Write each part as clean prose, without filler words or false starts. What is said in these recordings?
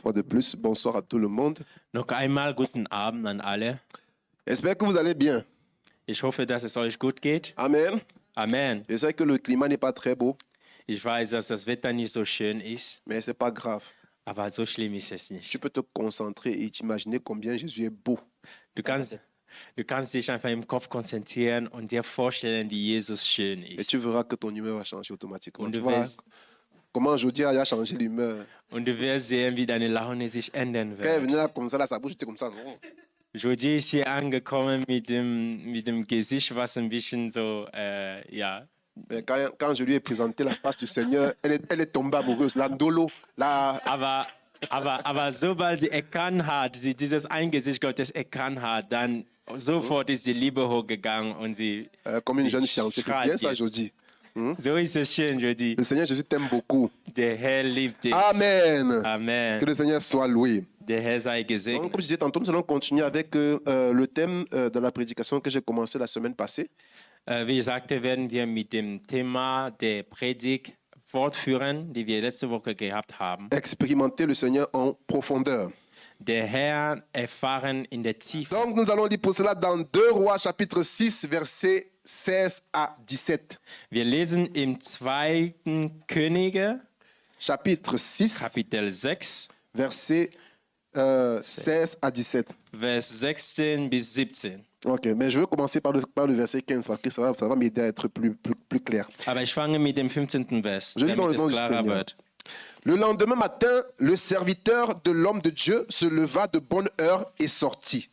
fois de plus, bonsoir à tout le monde. Noch einmal guten Abend an alle. J'espère que vous allez bien. Ich hoffe, dass es euch gut geht. Amen. Amen. Je sais que le climat n'est pas très beau, Ich weiß, dass das Wetter nicht so schön ist, mais c'est pas grave. aber so schlimm ist es nicht. Tu peux te concentrer et t'imaginer combien Jésus est beau. Du kannst dich einfach im Kopf konzentrieren und dir vorstellen, wie Jesus schön Et ist. tu verras que ton humeur va changer automatiquement. Und Tu du vois wirst, comment aujourd'hui a changé l'humeur. und du wirst sehen, wie deine Laune sich ändern Quand elle wird. venait là comme ça, là, sa bouche était comme ça. Non? Jodi ist hier angekommen mit dem Gesicht, was ein bisschen so, ja. Mais quand je lui ai présenté la face du Seigneur, elle est tombée amoureuse. La ndolo, la... Aber sobald sie erkannt hat, sie dieses Angesicht Gottes erkannt hat, dann sofort ist die Liebe hochgegangen und sie comme une sie jeune fiancée. C'est strahlt bien ça, jetzt. Jody. So ist es schön, Jodi. Le Seigneur Jésus t'aime beaucoup. Der Herr liebt dich. Amen. Que Amen. le Seigneur soit loué. Der Herr sei Donc, gesegnet. comme je disais tantôt, nous allons continuer avec le thème de la prédication que j'ai commencé la semaine passée. Wie ich sagte, werden wir mit dem Thema der Predigt fortführen, die wir letzte Woche gehabt haben. Expérimenter le Seigneur en profondeur. Der Herr erfahren in der Tiefe. Donc, nous allons lire pour cela dans 2 Rois, chapitre 6, versets 16 à 17. Wir lesen im 2. Könige, Chapitre 6, Kapitel 6, versets 16 à 17. Vers 16 bis 17. Ok, mais je veux commencer par le verset 15 parce que ça va m'aider à être plus clair. Aber ich fange mit dem 15. Vers, Je lis dans le damit nom es du klarer Seigneur. wird. Le lendemain matin, le serviteur de l'homme de Dieu se leva de bonne heure et sortit.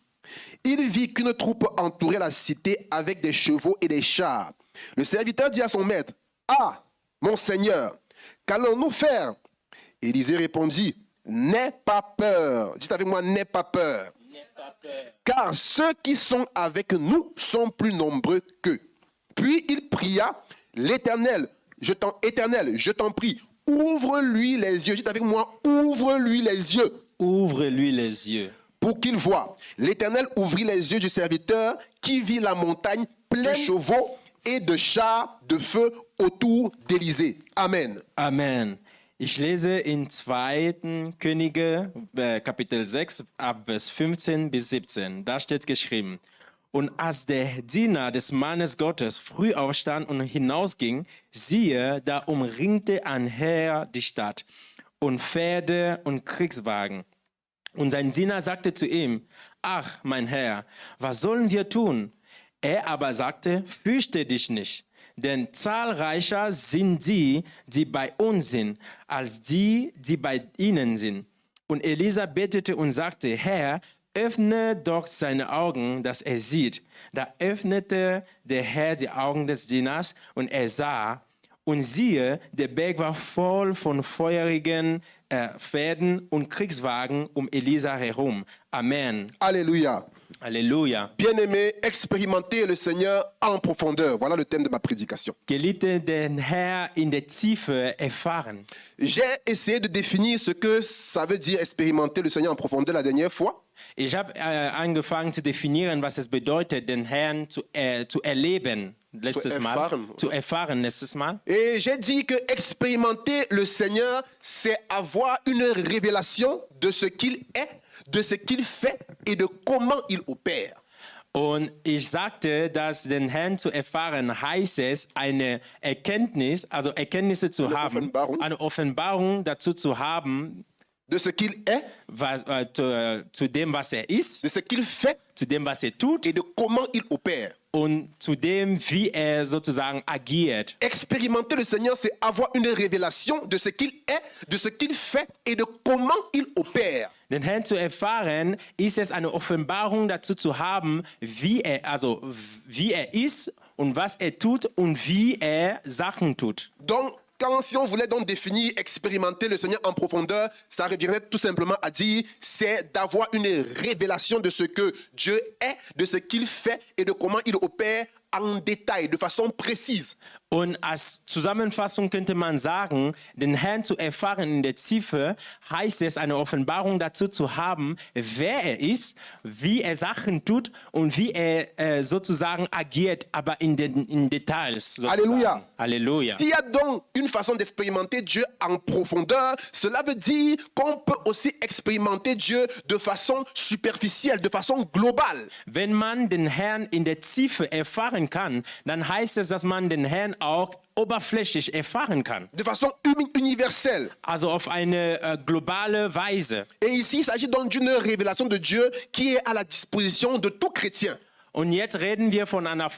Il vit qu'une troupe entourait la cité avec des chevaux et des chars. Le serviteur dit à son maître, « Ah, mon Seigneur, qu'allons-nous faire ?» Élisée répondit, « N'aie pas peur. » Dites avec moi, « N'aie pas peur. » Car ceux qui sont avec nous sont plus nombreux qu'eux. Puis il pria l'Éternel, Éternel, je t'en prie, ouvre-lui les yeux. Dites avec moi, ouvre-lui les yeux. Ouvre-lui les yeux. Pour qu'il voie. L'Éternel ouvrit les yeux du serviteur qui vit la montagne pleine de chevaux et de chars de feu autour d'Élysée. Amen. Amen. Ich lese in 2. Könige, Kapitel 6, ab Vers 15 bis 17. Da steht geschrieben: Und als der Diener des Mannes Gottes früh aufstand und hinausging, siehe, da umringte ein Heer die Stadt und Pferde und Kriegswagen. Und sein Diener sagte zu ihm: Ach, mein Herr, was sollen wir tun? Er aber sagte: Fürchte dich nicht, denn zahlreicher sind die, die bei uns sind, als die, die bei ihnen sind. Und Elisa betete und sagte: Herr, öffne doch seine Augen, dass er sieht. Da öffnete der Herr die Augen des Dieners und er sah. Und siehe, der Berg war voll von feurigen Pferden und Kriegswagen um Elisa herum. Amen. Alléluia. Alléluia. Bien-aimé, expérimenter le Seigneur en profondeur. Voilà le thème de ma prédication. Geliebte, den Herr in der Tiefe erfahren. J'ai essayé de définir ce que ça veut dire expérimenter le Seigneur en profondeur la dernière fois. Ich habe angefangen zu definieren, was es bedeutet, den Herrn zu erleben. Letztes Mal. Et j'ai dit que expérimenter le Seigneur, c'est avoir une révélation de ce qu'il est, de ce qu'il fait et de comment il opère. Und ich sagte, dass den Herrn zu erfahren heißt es, eine Erkenntnis, also Erkenntnisse zu haben, eine Offenbarung dazu zu haben, de ce qu'il est, zu dem, was er ist, de ce qu'il fait, zu dem, was er tut, et de comment il opère. Und zu dem, wie er sozusagen agiert. Expérimenter le Seigneur, c'est avoir une révélation de ce qu'il est, de ce qu'il fait et de comment il opère. Den Herrn zu erfahren, ist es eine Offenbarung dazu zu haben, wie er ist und was er tut und wie er Sachen tut. Donc, si on voulait donc définir, expérimenter le Seigneur en profondeur, ça reviendrait tout simplement à dire, c'est d'avoir une révélation de ce que Dieu est, de ce qu'il fait et de comment il opère en détail, de façon précise. Und als Zusammenfassung könnte man sagen, den Herrn zu erfahren in der Tiefe, heißt es, eine Offenbarung dazu zu haben, wer er ist, wie er Sachen tut und wie er sozusagen agiert, aber in Details. Sozusagen. Alléluia. Alléluia. S'il y a donc une façon d'expérimenter Dieu en profondeur, cela veut dire qu'on peut aussi expérimenter Dieu de façon superficielle, de façon globale. Wenn man den Herrn in der Tiefe erfahren kann, dann heißt es, dass man den Herrn auch oberflächlich erfahren kann. De façon universelle. Also auf eine globale Weise. Et ici, il s'agit donc d'une révélation de Dieu qui est à la disposition de tout chrétien. Und jetzt reden wir von einer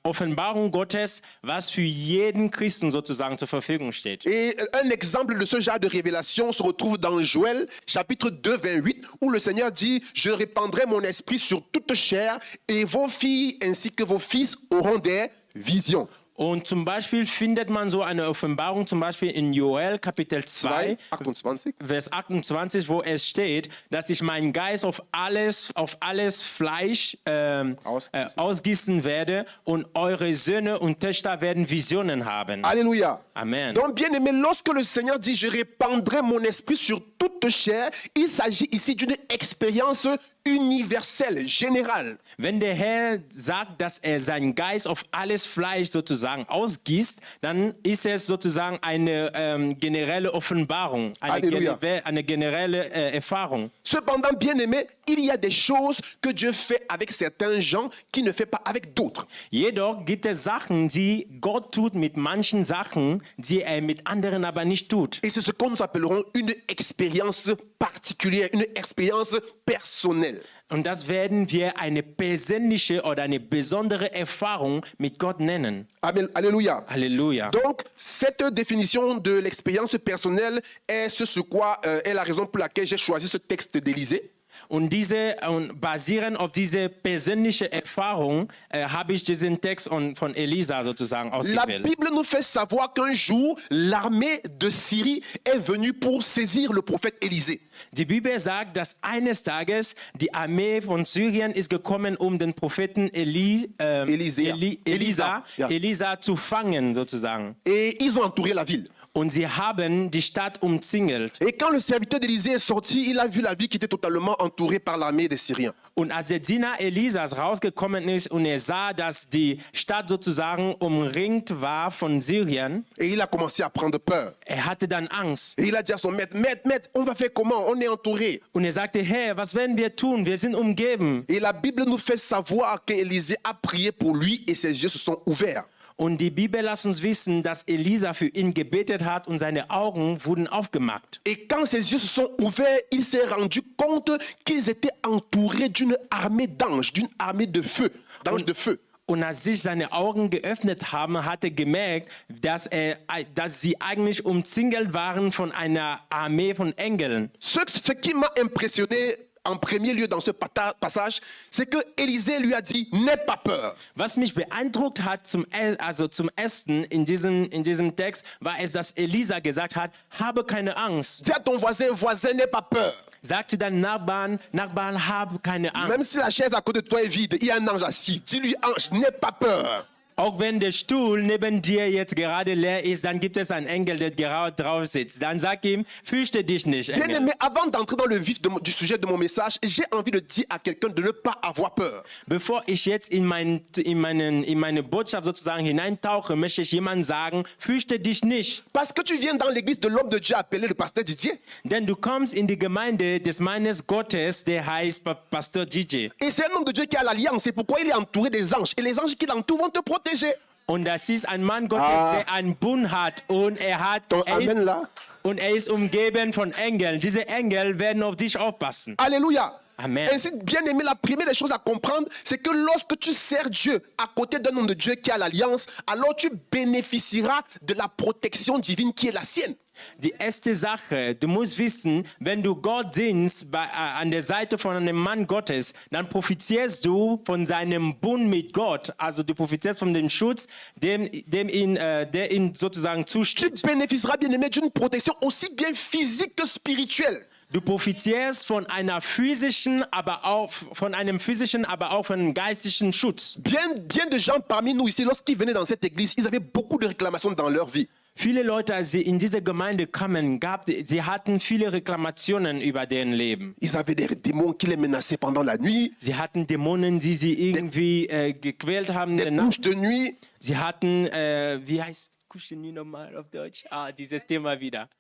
Offenbarung Gottes, was für jeden Christen sozusagen zur Verfügung steht. Et un exemple de ce genre de révélation se retrouve dans Joël, chapitre 2, 28, où le Seigneur dit « Je répandrai mon esprit sur toute chair, et vos filles ainsi que vos fils auront des visions. » Und zum Beispiel findet man so eine Offenbarung, zum Beispiel in Joel Kapitel 2, 28. Vers 28, wo es steht, dass ich meinen Geist auf alles Fleisch ausgießen werde und eure Söhne und Töchter werden Visionen haben. Alléluia. Amen. Donc, bien aimé, lorsque le Seigneur dit « Je répandrai mon esprit sur toute chair », il s'agit ici d'une expérience universelle, générale. Wenn der Herr sagt, dass er seinen Geist auf alles Fleisch sozusagen ausgießt, dann ist es sozusagen eine generelle Offenbarung, Alléluia. eine generelle Erfahrung. Cependant, bien aimé, il y a des choses que Dieu fait avec certains gens qu'il ne fait pas avec d'autres. Jedoch gibt es Sachen, die Gott tut mit manchen Sachen, die er mit anderen aber nicht tut. Et c'est ce que nous appellerons une expérience particulière, une expérience personnelle. Und das werden wir eine persönliche oder eine besondere Erfahrung mit Gott nennen. Amen. Alléluia. Halleluja. Donc, cette définition de l'expérience personnelle est ce sur quoi est la raison pour laquelle j'ai choisi ce texte d'Élisée. Und basierend auf diese persönliche Erfahrung habe ich diesen Text von Elisa sozusagen La ausgewählt. Bible nous fait savoir qu'un jour, l'armée de Syrie est venue pour saisir le prophète Élisée. Die Bibel sagt, dass eines Tages die Armee von Syrien ist gekommen, um den Propheten Elisa. Ja. Elisa zu fangen sozusagen. Et ils ont entouré la ville. Und sie haben die Stadt umzingelt. Et quand le serviteur d'Élisée est sorti, il a vu la ville qui était totalement entourée par l'armée des Syriens. Und als der Diener Elisas rausgekommen ist und er sah, dass die Stadt sozusagen umringt war von Syrien, Et il a commencé à prendre peur. er hatte dann Angst. Et il a dit à son maître, maître, on va faire comment? On est entouré. Und er sagte, Herr, was werden wir tun? Wir sind umgeben. Et la Bible nous fait savoir qu'Élisée a prié pour lui et ses yeux se sont ouverts. Und die Bibel lässt uns wissen, dass Elisa für ihn gebetet hat und seine Augen wurden aufgemacht. Et quand ses yeux se sont ouverts, il s'est rendu compte qu'ils étaient entourés d'une armée d'anges, d'une armée de feu, d'anges de feu. Und als sich seine Augen geöffnet haben, hat er gemerkt, dass sie eigentlich umzingelt waren von einer Armee von Engeln. Ce qui m'a impressionné en premier lieu dans ce passage, c'est que Élisée lui a dit, n'aie pas peur. Was mich beeindruckt hat zum Ersten in diesem Text, war es, dass Elisa gesagt hat, habe keine Angst. Dis à ton voisin, voisin, n'aie pas peur. Sagte dein Nachbarn, habe keine Angst. Même si la chaise à côté de toi est vide, il y a un ange assis. Dis-lui, ange, n'aie pas peur. Auch wenn der Stuhl neben dir jetzt gerade leer ist, dann gibt es einen Engel, der gerade drauf sitzt. Dann sag ihm, fürchte dich nicht, Bien Engel. aimé, avant d'entrer dans le vif du sujet de mon message, j'ai envie de dire à quelqu'un de ne pas avoir peur. Bevor ich jetzt in meine Botschaft sozusagen hineintauche, möchte ich jemandem sagen, fürchte dich nicht. Parce que tu viens dans l'église de l'homme de Dieu appelé le pasteur Didier. Denn du kommst in die Gemeinde des Mannes Gottes, der heißt Pastor DJ. Et c'est un homme de Dieu qui a l'alliance. C'est pourquoi il est entouré des anges. Et les anges qui l'entourent vont te protéger. Und das ist ein Mann Gottes, der einen Bund hat und Ton Amen là. er ist umgeben von Engeln. Diese Engel werden auf dich aufpassen. Alléluia. Amen. Ainsi, bien aimé, la première des choses à comprendre, c'est que lorsque tu sers Dieu à côté d'un homme de Dieu qui a l'alliance, alors tu bénéficieras de la protection divine qui est la sienne. Die erste Sache, du musst wissen, wenn du Gott dienst an der Seite von einem Mann Gottes, dann profitierst du von seinem Bund mit Gott. Also du profitierst von dem Schutz, der ihm sozusagen Tu zusteht. bénéficieras, bien aimé, d'une protection aussi bien physique que spirituelle. Du profitierst von einer physischen, aber auch von einem physischen, aber auch von einem geistlichen Schutz. Bien de gens parmi nous ici, lorsqu'ils venaient dans cette église, ils avaient beaucoup de réclamations dans leur vie. Viele Leute, als sie in diese Gemeinde kamen, sie hatten viele Reklamationen über deren Leben. Ils avaient des démons qui les menaçaient pendant la nuit, Sie hatten Dämonen, die sie irgendwie gequält haben. in des der Nacht. couches de nuit. Sie hatten, wie heißt Kusche nie nochmal auf Deutsch? Dieses Thema wieder.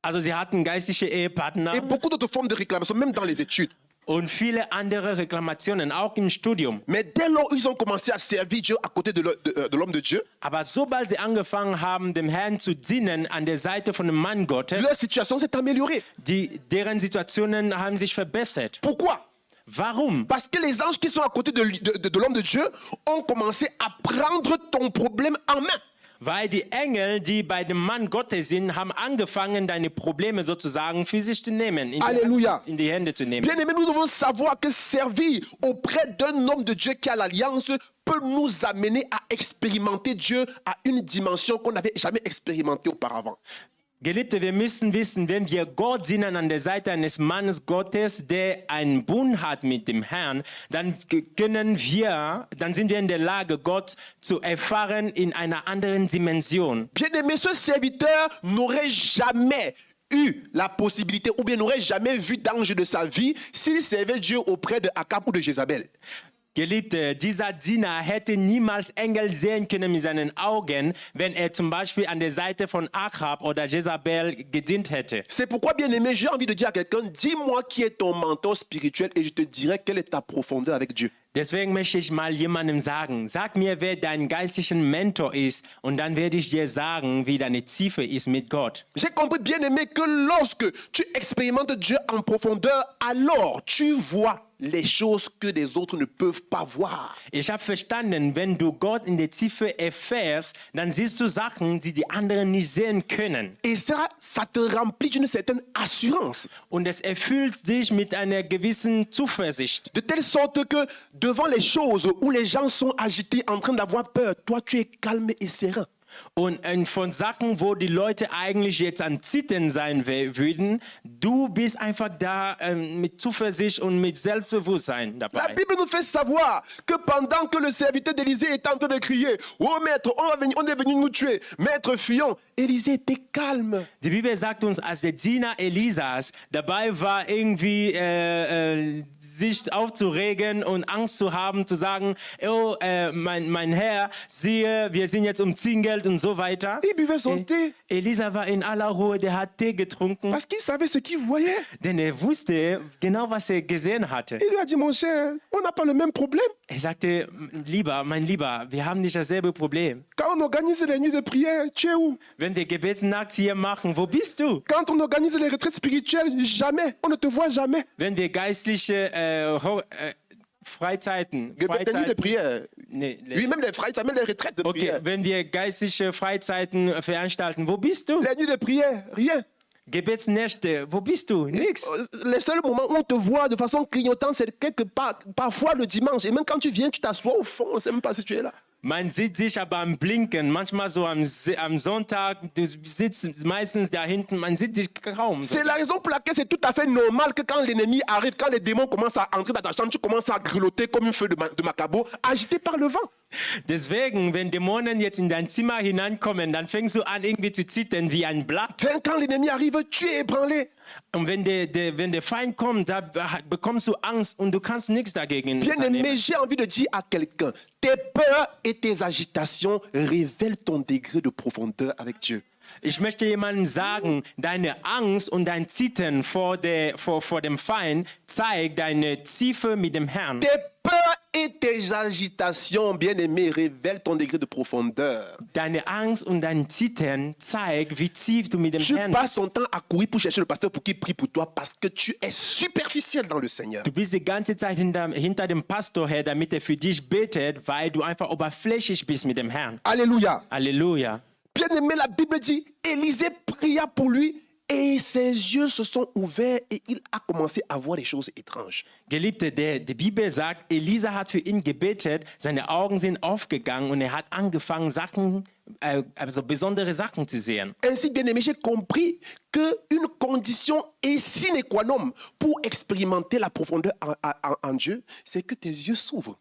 Also sie hatten geistliche Ehepartner Et beaucoup d'autres formes de réclamations, même dans les études. und viele andere Reklamationen, auch im Studium. Mais dès lors où ils ont commencé à servir Dieu à côté de l'homme de Dieu, Aber sobald sie angefangen haben, dem Herrn zu dienen an der Seite von dem Mann Gottes, leur situation s'est améliorée. deren Situationen haben sich verbessert. Pourquoi? Warum? Parce que les anges qui sont à côté de l'homme de Dieu ont commencé à prendre ton problème en main. Weil die Engel, die bei dem Mann Gottes sind, haben angefangen, deine Probleme sozusagen physisch zu nehmen, Alléluia. in die Hände zu nehmen. Bien aimé, nous devons savoir que servir auprès d'un homme de Dieu qui a l'alliance peut nous amener à expérimenter Dieu à une dimension qu'on n'avait jamais expérimentée auparavant. Geliebte, wir müssen wissen, wenn wir Gott dienen an der Seite eines Mannes Gottes, der einen Bund hat mit dem Herrn, dann sind wir in der Lage, Gott zu erfahren in einer anderen Dimension. Bien aimé, ce serviteur n'aurait jamais eu la possibilité ou bien n'aurait jamais vu d'ange de sa vie s'il servait Dieu auprès de Akab ou de Jézabel. Geliebte, dieser Diener hätte niemals Engel sehen können mit seinen Augen, wenn er zum Beispiel an der Seite von Achab oder Jezabel gedient hätte. C'est pourquoi, bien aimé, j'ai envie de dire à quelqu'un, dis-moi qui est ton mentor spirituel et je te dirai quelle est ta profondeur avec Dieu. Deswegen möchte ich mal jemandem sagen, sag mir, wer dein geistlichen Mentor ist und dann werde ich dir sagen, wie deine Tiefe ist mit Gott. J'ai compris, bien aimé, que lorsque tu expérimentes Dieu en profondeur, alors tu vois les choses que les autres ne peuvent pas voir. Ich habe verstanden, wenn du Gott in der Tiefe erfährst, dann siehst du Sachen, die die anderen nicht sehen können. Et ça te remplit d'une certaine assurance. Und es erfüllt dich mit einer gewissen Zuversicht. De telle sorte que devant les choses où les gens sont agités, en train d'avoir peur, toi tu es calme et serein. Und von Sachen, wo die Leute eigentlich jetzt am Zittern sein würden, du bist einfach da mit Zuversicht und mit Selbstbewusstsein La dabei. Bible nous fait savoir que pendant que le serviteur d'Élisée était en train de crier, oh maître, on est venu nous tuer, maître fuyons, Élisée était calme. Die Bibel sagt uns, als der Diener Elisas dabei war, irgendwie sich aufzuregen und Angst zu haben, zu sagen, oh, mein Herr, siehe, wir sind jetzt umzingelt und so weiter. Il buvait son thé Elisa war in aller Ruhe, der hat Tee getrunken, parce qu'il savait ce qu'il voyait. denn er wusste genau, was er gesehen hatte. Il lui a dit, mon cher, on n'a pas le même problème. Er sagte, mein Lieber, wir haben nicht dasselbe Problem. Quand on organise les nuits de prière, tu es où? Wenn wir Gebetsnacht hier machen, wo bist du? Quand on organise les retraites spirituelles, jamais, on ne te voit jamais. Wenn wir geistliche Freizeiten, Les nuits de prière. nee, Oui, même les Freizeiten, même les retraites de okay, prière. wenn wir geistliche Freizeiten veranstalten, wo bist du? Les nuits de prière, rien. Gebetsnächte, wo bist du? Nix. Les seuls moments où on te voit de façon clignotante, c'est quelque part, parfois le dimanche. Et même quand tu viens, tu t'assois au fond, on ne sait même pas si tu es là. Man sieht sich aber am Blinken, manchmal so am Sonntag, du sitzt meistens da hinten, man sieht dich kaum. So. C'est la raison pour laquelle c'est tout à fait normal que quand l'ennemi arrive, quand les démons commencent à entrer dans ta chambre, tu commences à grelotter comme une feuille de macabo, agité par le vent. Deswegen, wenn Dämonen jetzt in dein Zimmer hineinkommen, dann fängst du an irgendwie zu zittern wie ein Blatt. Quand l'ennemi arrive, tu es ébranlé. Und wenn der Feind kommt, da bekommst du Angst und du kannst nichts dagegen Bien aimé, unternehmen. j'ai envie de dire à quelqu'un, tes peurs et tes agitations révèlent ton degré de profondeur avec Dieu. Ich möchte jemandem sagen, deine Angst und dein Zittern vor dem Feind zeigt deine Tiefe mit dem Herrn. Tes peurs et tes agitations, bien aimé, révèlent ton degré de profondeur. Deine Angst und dein Zittern zeigt, wie tief du mit dem Tu Herrn passes bist. ton temps à courir pour chercher le pasteur pour qu'il prie pour toi parce que tu es superficiel dans le Seigneur. Du bist die ganze Zeit hinter dem Pastor her, damit er für dich betet, weil du einfach oberflächlich bist mit dem Herrn. Alléluia. Halleluja. Bien aimé, la Bible dit, Élisée pria pour lui et ses yeux se sont ouverts et il a commencé à voir des choses étranges. Geliebte, die Bibel sagt, Elisa hat für ihn gebetet, seine Augen sind aufgegangen und er hat angefangen, Sachen also besondere Sachen zu sehen. Ainsi, bien-aimé, j'ai compris qu'une condition est sine qua non pour expérimenter la profondeur en Dieu, c'est que tes yeux s'ouvrent.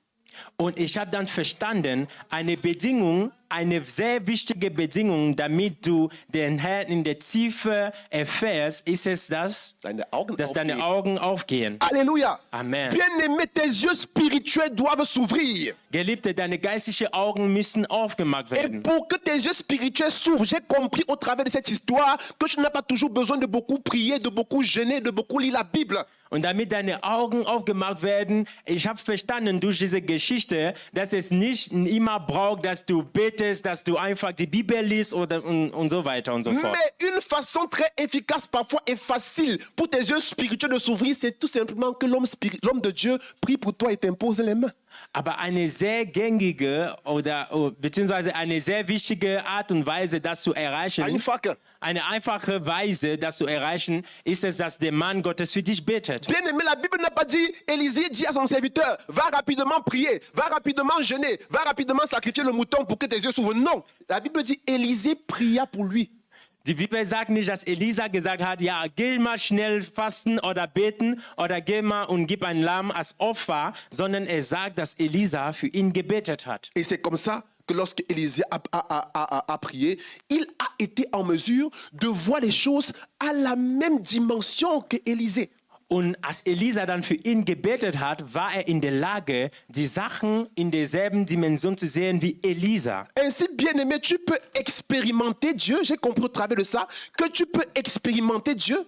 Und ich habe dann verstanden, eine Bedingung, eine sehr wichtige Bedingung, damit du den Herrn in der Tiefe erfährst, ist es, dass Deine Augen deine aufgehen. Augen aufgehen. Alléluia. Amen. Bien-aimé, tes yeux spirituels doivent s'ouvrir. Geliebte, deine geistigen Augen müssen aufgemacht Et werden. pour que tes yeux spirituels s'ouvrent, j'ai compris au travers de cette histoire que je n'ai pas toujours besoin de beaucoup prier, de beaucoup jeûner, de beaucoup lire la Bible. Und damit deine Augen aufgemacht werden, ich habe verstanden durch diese Geschichte, dass es nicht immer braucht, dass du betest, dass du einfach die Bibel liest und so weiter und so fort. Mais une façon très efficace parfois et facile pour tes yeux spirituels de s'ouvrir, c'est tout simplement que l'homme de Dieu prie pour toi et t'impose les mains. Aber eine sehr gängige beziehungsweise eine sehr wichtige Art und Weise, das zu erreichen, eine einfache Weise, das zu erreichen, ist es, dass der Mann Gottes für dich betet. Bien aimé, la Bible n'a pas dit, Élisée dit à son serviteur, va rapidement prier, va rapidement jeûner, va rapidement sacrifier le mouton pour que tes yeux s'ouvrent. Non, la Bible dit, Élisée pria pour lui. Die Bibel sagt nicht, dass Elisa gesagt hat, ja, geh mal schnell fasten oder beten oder geh mal und gib ein Lamm als Opfer, sondern er sagt, dass Elisa für ihn gebetet hat. Et c'est comme ça que lorsque Élisée a prié, il a été en mesure de voir les choses à la même dimension que Élisée. Und als Elisa dann für ihn gebetet hat, war er in der Lage, die Sachen in derselben Dimension zu sehen wie Elisa. Ainsi, bien-aimé, tu peux expérimenter Dieu, j'ai compris au travers de ça, que tu peux expérimenter Dieu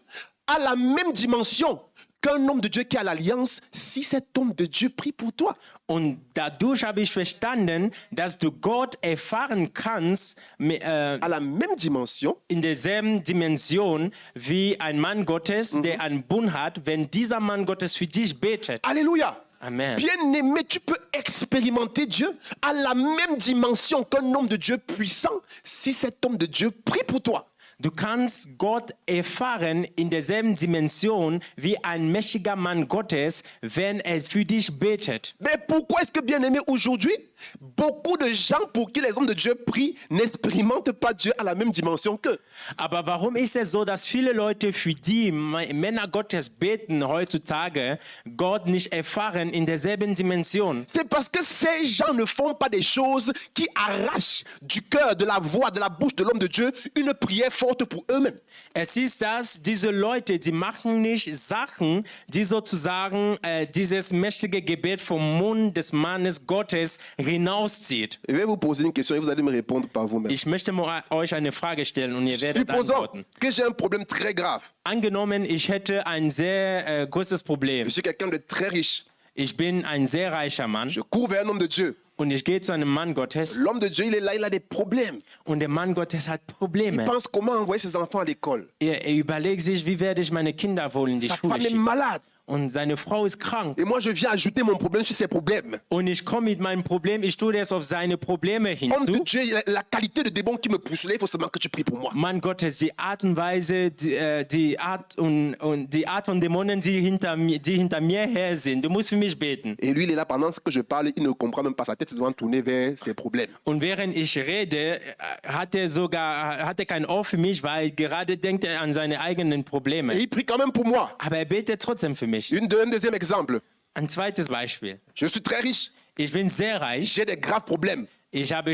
à la même dimension qu'un homme de Dieu qui a l'alliance, si cet homme de Dieu prie pour toi. Und dadurch habe ich verstanden, dass du Gott erfahren kannst À la même dimension in derselben Dimension wie ein Mann Gottes, der einen Bund hat, wenn dieser Mann Gottes für dich betet. Alléluia. Amen. Bien-aimé, tu peux expérimenter Dieu à la même dimension qu'un homme de Dieu puissant si cet homme de Dieu prie pour toi. Du kannst Gott erfahren in derselben Dimension wie ein mächtiger Mann Gottes, wenn er für dich betet. Mais pourquoi est-ce que, bien-aimé, aujourd'hui, beaucoup de gens pour qui les hommes de Dieu prient n'expérimentent pas Dieu à la même dimension qu'eux? Aber warum ist es so, dass viele Leute, für die Männer Gottes beten heutzutage, Gott nicht erfahren in derselben Dimension? C'est parce que ces gens ne font pas des choses qui arrachent du cœur, de la voix, de la bouche de l'homme de Dieu une prière forte pour eux-mêmes. Es ist das, diese Leute, die machen nicht Sachen, die sozusagen dieses mächtige Gebet vom Mund des Mannes Gottes hinauszieht. Je vais vous poser une question et vous allez me répondre par vous-même. Ich möchte euch eine Frage stellen und ihr werdet Supposons antworten. que j'ai un problème très grave. Angenommen, ich hätte ein sehr großes Problem. Je suis quelqu'un de très riche. Ich bin ein sehr reicher Mann Je cours vers un homme de Dieu. und ich gehe zu einem Mann Gottes L'homme de Dieu, il est là, il a des problèmes. und der Mann Gottes hat Il Probleme. pense comment envoyer ses enfants à l'école. Er überlegt sich, wie werde ich meine Kinder wohl in die Sa Schule femme est schicken. malade. Und seine Frau ist krank. Et moi, je viens ajouter mon problème sur ses problèmes. Und ich komme mit meinem Problem, ich tue das auf seine Probleme Homme de hinzu. Dieu, la qualité de démon qui me pousse là, il faut seulement que tu pries pour moi. Mann Gottes, die Art und Weise, die Art von Dämonen, die hinter mir her sind. Du musst für mich beten. Et lui, il est là pendant que je parle, il ne comprend même pas. Sa tête est souvent tournée vers ses problèmes. Und während ich rede, hat er kein Ohr für mich, weil gerade denkt er an seine eigenen Probleme. Et il prie quand même pour moi. Aber er betet trotzdem für mich. Un deuxième exemple. Ein zweites Beispiel. Je suis très riche. Ich bin sehr reich. J'ai des graves problèmes. Ich habe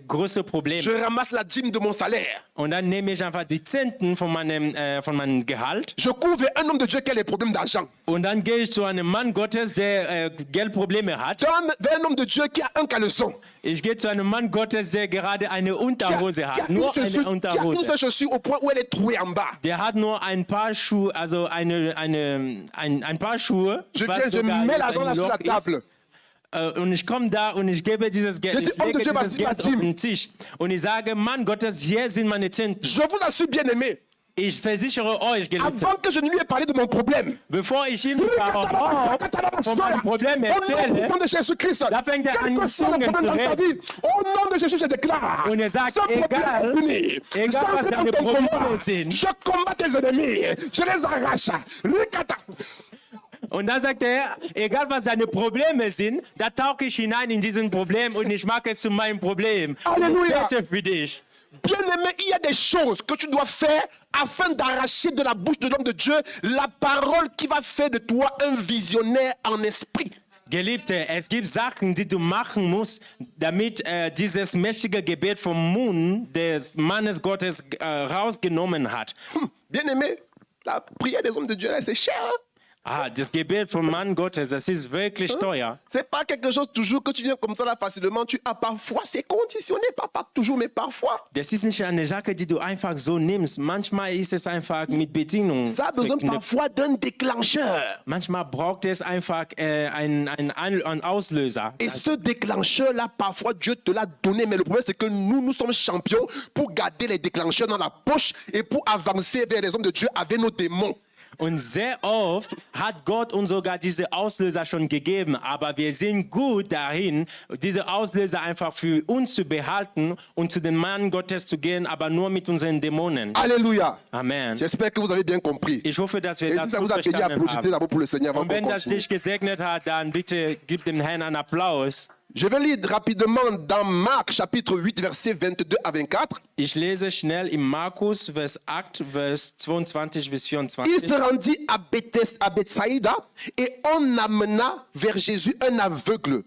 große Probleme. Je ramasse la dîme de mon salaire. Und dann nehme ich einfach die Zehnten von meinem Gehalt. Je cours vers un homme de Dieu qui a des problèmes d'argent. Und dann gehe ich zu einem Mann Gottes, der Geldprobleme hat. Vers un homme de Dieu qui a un caleçon. Ich gehe zu einem Mann Gottes, der gerade eine Unterhose Qui a hat. une Nur eine seule Unterhose. chaussure au point où elle est trouée en bas. Der hat nur ein paar Schuhe, also ein paar Schuhe. Je was viens, je sogar mets ein l'argent là sur la Loch ist. table. Und ich komme da und ich gebe dieses Geld, Je dis, ich homme de lege Dieu, dieses voici ma Geld auf dîme. den Tisch. Und ich sage, Mann Gottes, hier sind meine Zehnten. Je vous assure, bien aimé, Ich versichere euch, Geliebte, avant que je ne lui ai parlé de mon problème, bevor ich ihm von meinem Problem au erzähle, nom de Jésus-Christ, da fängt er quel an, que soit le Zungen problème zu dans ta reden. vie, au nom de Jésus, je déclare, Und er sagt, ce problème egal, est fini. Je egal was entends deine ton Probleme combat. sind. Je combats tes ennemis, je les arrache. Ricata. Und dann sagt er, egal was seine Probleme sind, da tauche ich hinein in diesen Problem und ich mache es zu meinem Problem. Alléluia. Ich bete für dich. Bien-aimé, il y a des choses que tu dois faire afin d'arracher de la bouche de l'homme de Dieu la parole qui va faire de toi un visionnaire en esprit. Geliebte, es gibt Sachen, die du machen musst, damit dieses mächtige Gebet vom Mund des Mannes Gottes rausgenommen hat. Bien-aimé, la prière des hommes de Dieu, là, c'est cher. Hein? Ah, das Gebet vom Mann Gottes, das ist wirklich teuer. C'est pas quelque chose toujours que tu viens comme ça là facilement. Tu as parfois, c'est conditionné, pas toujours, mais parfois. Das ist nicht eine Sache, die du einfach so nimmst. Manchmal ist es einfach mit Bedingungen. Ça a besoin verknüpft. parfois d'un déclencheur. Manchmal braucht es einfach einen Auslöser. Et ce déclencheur-là, parfois, Dieu te l'a donné. Mais le problème, c'est que nous sommes champions pour garder les déclencheurs dans la poche et pour avancer vers les hommes de Dieu avec nos démons. Und sehr oft hat Gott uns sogar diese Auslöser schon gegeben, aber wir sind gut darin, diese Auslöser einfach für uns zu behalten und zu den Mann Gottes zu gehen, aber nur mit unseren Dämonen. Alléluia. Amen. J'espère que vous avez bien compris. Ich hoffe, dass wir Et si das ça gut vous a béni, verstanden applaudissez haben. d'abord pour le Seigneur avant Und qu'on wenn das continue. dich gesegnet hat, dann bitte gib dem Herrn einen Applaus. Je vais lire rapidement dans Marc, chapitre 8, versets 22 à 24. Ich lese schnell im Markus, Vers 8, Vers 22 bis Il 24. se rendit à Bethsaïda et on amena vers Jésus un aveugle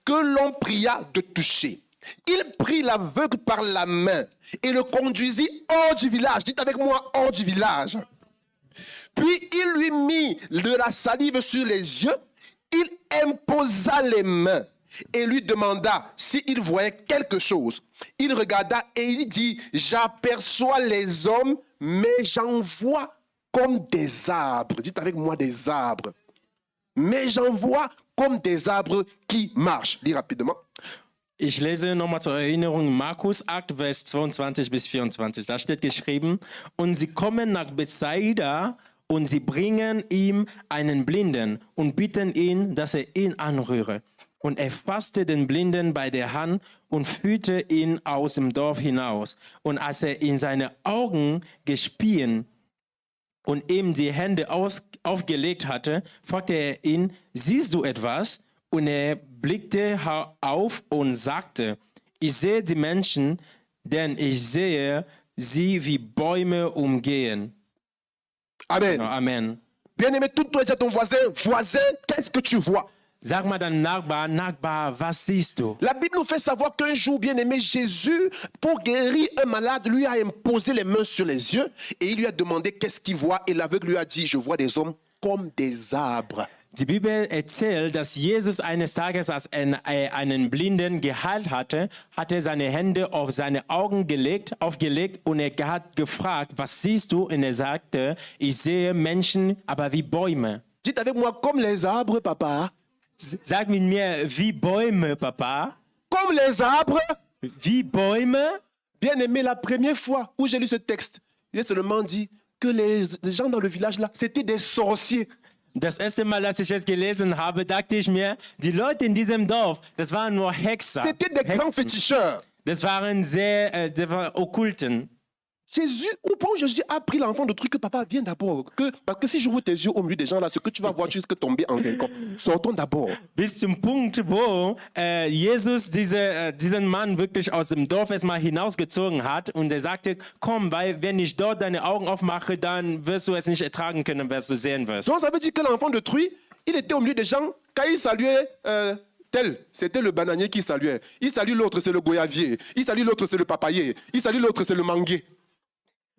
que l'on pria de toucher. Il prit l'aveugle par la main et le conduisit hors du village. Dites avec moi, hors du village. Puis il lui mit de la salive sur les yeux. Il imposa les mains et lui demanda s'il voyait quelque chose. Il regarda et il dit, j'aperçois les hommes, mais j'en vois comme des arbres. Dites avec moi des arbres. Mais j'en vois comme des arbres qui marchent. Dis rapidement. Ich lese nochmal zur Erinnerung Markus 8, Vers 22 bis 24. Da steht geschrieben, und sie kommen nach Bethsaida und sie bringen ihm einen Blinden und bitten ihn, dass er ihn anrühre. Und er fasste den Blinden bei der Hand und führte ihn aus dem Dorf hinaus. Und als er in seine Augen gespien und ihm die Hände aufgelegt hatte, fragte er ihn, siehst du etwas? Und er blickte auf und sagte, ich sehe die Menschen, denn ich sehe sie wie Bäume umgehen. Amen. Amen. Bien-aimé, tout toi dis à ton voisin, voisin, qu'est-ce que tu vois? Sag mal deinem Nachbar, was siehst du? La Bible nous fait savoir qu'un jour, bien-aimé, Jésus, pour guérir un malade, lui a imposé les mains sur les yeux et il lui a demandé qu'est-ce qu'il voit. Et l'aveugle lui a dit, je vois des hommes comme des arbres. Die Bibel erzählt, dass Jesus eines Tages, als er einen Blinden geheilt hatte, hat er seine Hände auf seine Augen aufgelegt und er hat gefragt, was siehst du? Und er sagte, ich sehe Menschen, aber wie Bäume. Dites avec moi, comme les arbres, papa. Sag mit mir, wie Bäume, Papa. Comme les arbres. Wie Bäume. Bien-aimé, la première fois où j'ai lu ce texte, j'ai seulement dit que les gens dans le village là, c'était des sorciers. Das erste Mal, als ich es gelesen habe, dachte ich mir, die Leute in diesem Dorf, das waren nur Hexer. C'était des grands Hexen. féticheurs. Das waren das waren Okkulten. Jésus, au point où Jésus a pris l'enfant de truc que papa vient d'abord. Parce que si je vois tes yeux au milieu des gens là, ce que tu vas voir, tu risques de tomber en 5 ans. Sortons d'abord. Bis zum Punkt, wo Jesus diesen Mann wirklich aus dem Dorf erstmal hinausgezogen hat und er sagte, komm, weil wenn ich dort deine Augen aufmache, dann wirst du es nicht ertragen können, was du sehen wirst. Donc ça veut dire que l'enfant de truie, il était au milieu des gens, quand il saluait tel, c'était le bananier qui saluait. Il salue l'autre, c'est le goyavier. Il salue l'autre, c'est le papayer. Il salue l'autre, c'est le manguier.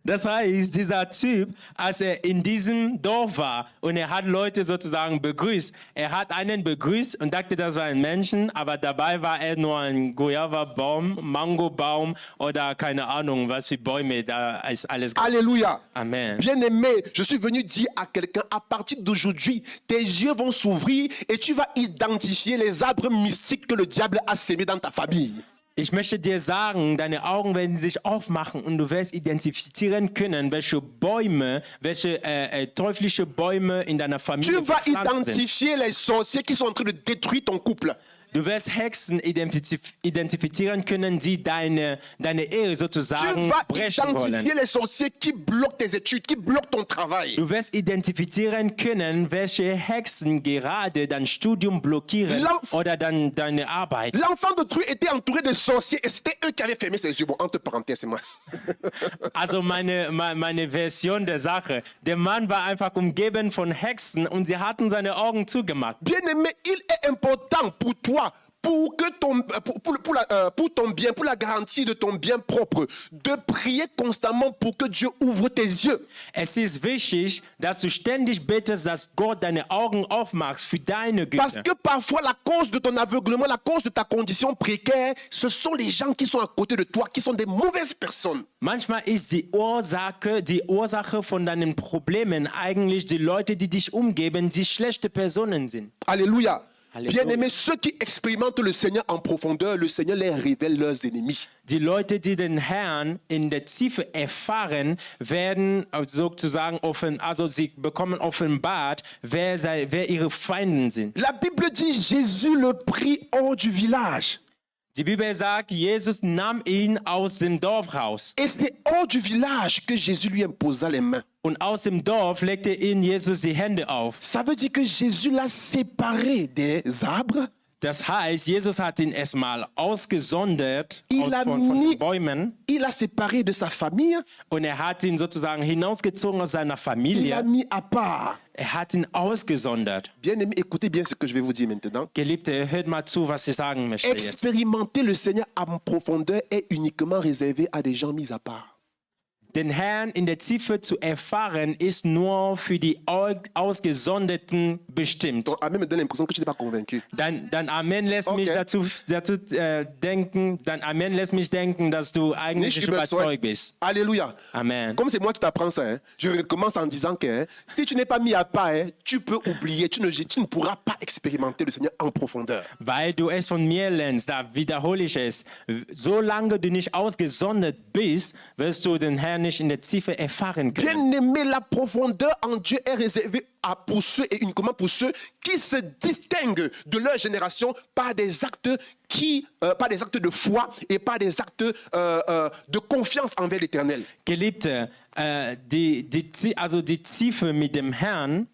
Das heißt, dieser Typ, als er in diesem Dorf war und er hat Leute sozusagen begrüßt, er hat einen begrüßt und dachte, das war ein Menschen, aber dabei war er nur ein Guava-Baum, Mangobaum oder keine Ahnung, was für Bäume da ist alles. Alléluia. Amen. Bien-aimé, je suis venu dire à quelqu'un, à partir d'aujourd'hui, tes yeux vont s'ouvrir et tu vas identifier les arbres mystiques que le diable a sémés dans ta famille. Ich möchte dir sagen, deine Augen werden sich aufmachen und du wirst identifizieren können, welche Bäume, welche teuflische Bäume in deiner Familie Tu vas gepflanzt sind. identifier les sorciers qui sont en train de détruire ton couple. Du wirst Hexen identifizieren können, die deine Ehe Tu sozusagen vas brechen wollen. identifier les sorciers qui bloquent tes études, qui bloquent ton travail. Du wirst identifizieren können, welche Hexen gerade dein Studium blockieren oder dann deine Arbeit. L'enfant d'autrui était entouré de sorciers et c'était eux qui avaient fermé ses yeux. Bon, entre parenthèses, c'est moi. Also meine Version der Sache. Der Mann war einfach umgeben von Hexen und sie hatten seine Augen zugemacht. Bien-aimé, il est important pour toi, pour ton bien, pour la garantie de ton bien propre, de prier constamment pour que Dieu ouvre tes yeux. Es ist wichtig, dass du ständig betest, dass Gott deine Augen aufmacht für deine Parce Güte. que parfois, la cause de ton aveuglement, la cause de ta condition précaire, ce sont les gens qui sont à côté de toi, qui sont des mauvaises personnes. Manchmal ist die Ursache von deinen Problemen eigentlich die Leute, die dich umgeben, die schlechte Personen sind. Alléluia. Alléluia. Bien-aimés, ceux qui expérimentent le Seigneur en profondeur, le Seigneur les révèle leurs ennemis. Die Leute, die den Herrn in der Tiefe erfahren, werden sozusagen sie bekommen offenbart, wer ihre Feinde sind. La Bible dit Jésus le prit hors du village. Die Bibel sagt, Jesus nahm ihn aus dem Dorf raus. Et c'est hors du village que Jésus lui imposa les mains. Und aus dem Dorf legte ihn Jesus die Hände auf. Ça veut dire que Jésus l'a séparé des arbres. Das heißt, Jesus hat ihn erstmal ausgesondert von den Bäumen Il l'a séparé de sa famille. und hat ihn sozusagen hinausgezogen aus seiner Il l'a Familie. mis à part. Hat ihn ausgesondert. Bien-aimés, écoutez bien ce que je vais vous dire maintenant. Geliebte, hört mal zu, was ich sagen möchte jetzt. Expérimenter le Seigneur en profondeur est uniquement réservé à des gens mis à part. Den Herrn in der Tiefe zu erfahren, ist nur für die Ausgesonderten bestimmt. Ton amen me donne l'impression que tu n'es pas convaincu. Dein Amen lässt mich denken, dass du eigentlich nicht überzeugt bist. Alléluia. Amen. Comme c'est moi qui t'apprends ça, hein, je recommence en disant que si tu n'es pas mis à part, tu peux oublier, tu ne pourras pas expérimenter le Seigneur en profondeur. Weil du es von mir lernst, da wiederhole ich es. Solange du nicht ausgesondert bist, wirst du den Herrn nicht in der Tiefe erfahren können. Bien-aimé, la profondeur en Dieu est réservée pour ceux et uniquement pour ceux qui se distinguent de leur génération par des actes par des actes de foi et par des actes de confiance envers l'Éternel. Geliebte, die Tiefe mit dem Herrn,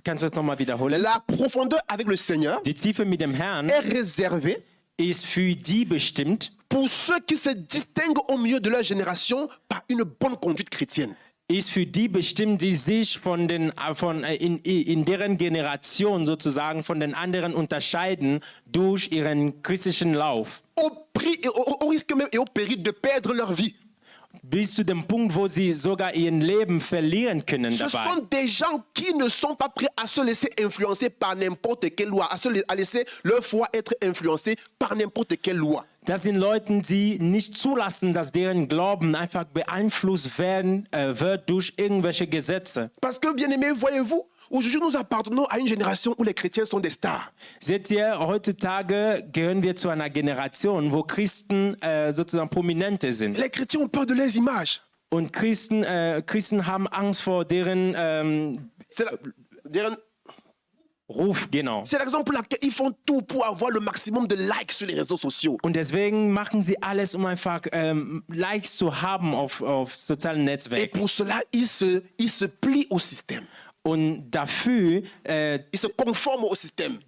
kannst du das nochmal wiederholen? La profondeur avec le Seigneur Die Tiefe mit dem Herrn est réservée ist für die bestimmt, pour ceux qui se distinguent au milieu de leur génération par une bonne conduite chrétienne. ist für die bestimmt, die sich in deren Generation sozusagen von den anderen unterscheiden durch ihren christlichen Lauf. Au risque même et au péril de perdre leur vie. Bis zu dem Punkt, wo sie sogar ihr Leben verlieren können Ce dabei. sont des gens qui ne sont pas prêts à se laisser influencer par n'importe quelle loi, à laisser leur foi être influencée par n'importe quelle loi. Das sind Leute, die nicht zulassen, dass deren Glauben einfach beeinflusst wird durch irgendwelche Gesetze. Parce que, bien aimés, voyez-vous, aujourd'hui nous appartenons à une génération où les chrétiens sont des stars. Seht ihr, heutzutage gehören wir zu einer Generation, wo Christen sozusagen Prominente sind. Les chrétiens ont peur de leurs images. Und Christen haben Angst vor deren Ruf, genau. C'est la raison pour laquelle ils font tout pour avoir le maximum de likes sur les réseaux sociaux. Und deswegen machen sie alles, um einfach Likes zu haben auf sozialen Et Netzwerken. pour cela, ils se plient au système. Und dafür Ils se conforment au système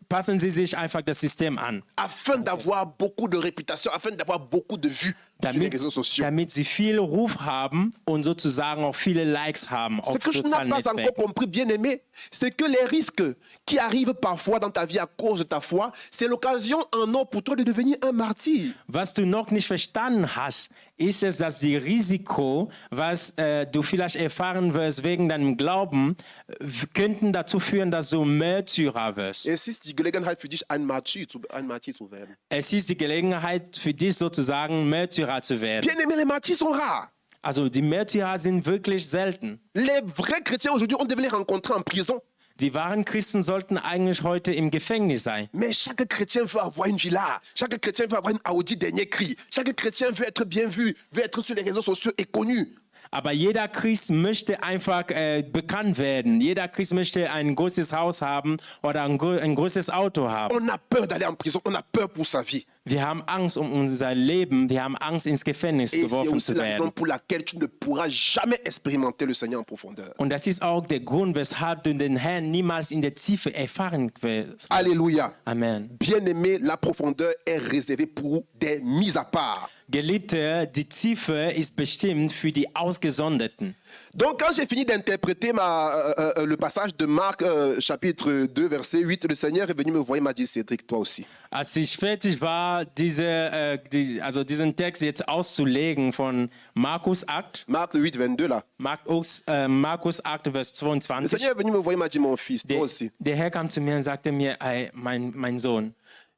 passen sie sich einfach das System an, afin d'avoir beaucoup de réputation, afin d'avoir beaucoup de vues sur les réseaux sociaux. damit sie viel Ruf haben und sozusagen auch viele Likes haben Ce auf que je n'ai sozialen pas encore Netzwerken. compris, bien aimé, c'est que les risques qui arrivent parfois dans ta vie à cause de ta foi, c'est l'occasion en or pour toi de devenir un martyr. Was du noch nicht verstanden hast, ist es, dass die Risiko, was du vielleicht erfahren wirst wegen deinem Glauben, könnten dazu führen, dass du Märtyrer wirst. Es ist die Gelegenheit für dich, ein Martyr zu werden. Es ist die Gelegenheit für dich sozusagen Märtyrer zu werden. Bien aimé, les martyrs sont rares. Also die Märtyrer sind wirklich selten. Les vrais chrétiens aujourd'hui, on devait les rencontrer en prison. Die wahren Christen sollten eigentlich heute im Gefängnis sein. Mais chaque chrétien veut avoir une villa. Chaque chrétien veut avoir une Audi dernier cri. Chaque chrétien veut être bien vu, veut être sur les réseaux sociaux et connu. Aber jeder Christ möchte einfach bekannt werden. Jeder Christ möchte ein großes Haus haben oder ein großes Auto haben. On a peur d'aller en prison, on a peur pour sa vie. Wir haben Angst um unser Leben. Wir haben Angst, ins Gefängnis Et c'est geworfen aussi zu la raison werden. pour laquelle tu ne pourras jamais expérimenter le Seigneur en profondeur. Und das ist auch der Grund, weshalb du den Herrn niemals in der Tiefe erfahren wirst. Alléluia. Amen. Bien-aimé, la profondeur est réservée pour des mises à part. Geliebte, die Tiefe ist bestimmt für die Ausgesonderten. Donc, quand j'ai fini d'interpréter le passage de Marc, chapitre 2, verset 8, le Seigneur est venu me voir et m'a dit, Cédric, toi aussi. Als ich fertig war, diesen Text jetzt auszulegen von Markus 8, Marc 8, 22, là. Markus 8, Vers Le 22, Seigneur est venu me voir et m'a dit, mon fils, toi aussi. der Herr kam zu mir und sagte mir, ey, mein Sohn,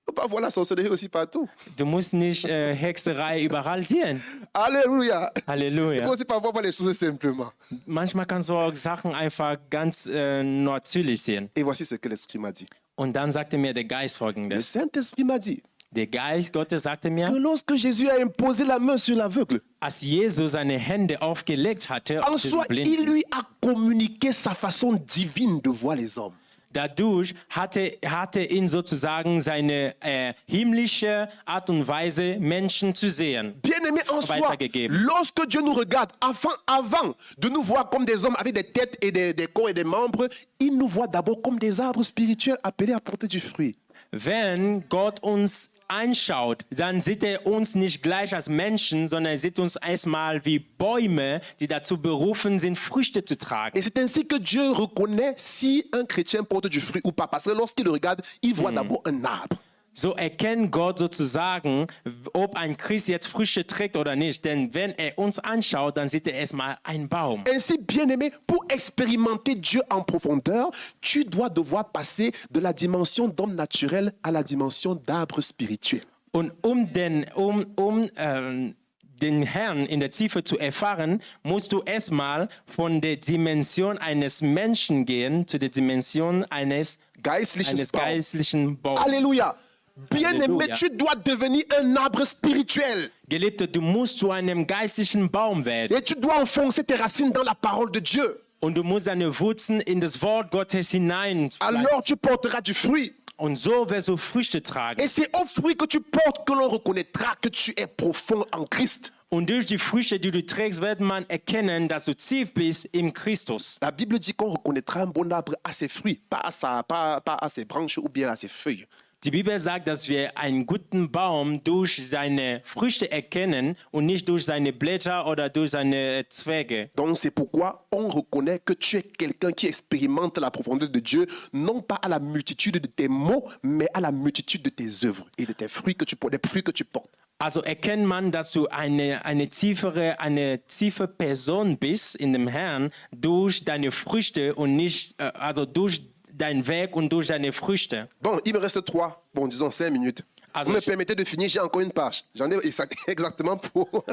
Il ne faut pas voir la sorcellerie aussi partout. du musst nicht Hexerei überall sehen. Alléluia. Il ne Halleluja. faut aussi pas voir les choses simplement. Manchmal kannst du auch Sachen einfach ganz natürlich sehen. Et voici ce que l'Esprit m'a dit. Und dann sagte mir der Geist Le Folgendes. Saint-Esprit m'a dit Der Geist Gottes sagte mir, que lorsque Jésus a imposé la main sur l'aveugle, als Jesus seine Hände aufgelegt hatte en auf den soi, il Blinden, lui a communiqué sa façon divine de voir les hommes. dadurch hatte ihn sozusagen seine himmlische Art und Weise, Menschen zu sehen. Bien-aimé en soi, weitergegeben. lorsque Dieu nous regarde, avant de nous voir comme des hommes avec des têtes et des corps et des membres, il nous voit d'abord comme des arbres spirituels appelés à porter du fruit. Wenn Gott uns anschaut, dann sieht er uns nicht gleich als Menschen, sondern er sieht uns erstmal wie Bäume, die dazu berufen sind, Früchte zu tragen. Et c'est ainsi que Dieu reconnaît si un chrétien porte du fruit ou pas. Parce que lorsqu'il le regarde, il voit d'abord un arbre. So erkennt Gott sozusagen, ob ein Christ jetzt Früchte trägt oder nicht. Denn wenn er uns anschaut, dann sieht er erstmal einen Baum. Ainsi, bien-aimé, pour expérimenter Dieu en profondeur, tu dois devoir passer de la dimension d'homme naturel à la dimension d'arbre spirituel. Und den Herrn in der Tiefe zu erfahren, musst du erstmal von der Dimension eines Menschen gehen zu der Dimension eines Geistliches Baum. geistlichen Baums. Alléluia. Bien-aimé, Alléluia. tu dois devenir un arbre spirituel. Geliebte, du musst zu einem geistlichen Baum werden. Et tu dois enfoncer tes racines dans la parole de Dieu. Und du musst deine Wurzeln in das Wort Gottes hinein. Alors tu porteras du fruit. Und so wirst du Früchte tragen. Et c'est au fruit que tu portes que l'on reconnaîtra que tu es profond en Christ. Und durch die Früchte, die du trägst, wird man erkennen, dass du tief bist in Christus. La Bible dit qu'on reconnaîtra un bon arbre à ses fruits, pas à ses branches ou bien à ses feuilles. Die Bibel sagt, dass wir einen guten Baum durch seine Früchte erkennen und nicht durch seine Blätter oder durch seine Zweige. Donc c'est pourquoi on reconnaît que tu es quelqu'un qui expérimente la profondeur de Dieu, non pas à la multitude de tes mots, mais à la multitude de tes œuvres et de tes fruits que tu portes, des fruits que tu portes. Also erkennt man, dass du eine tiefe Person bist in dem Herrn durch deine Früchte und nicht, durch dein Werk und durch deine Früchte. Bon, il me reste 5 minutes. Also Vous me ich- permettez de finir, j'ai encore une page. J'en ai exactement pour...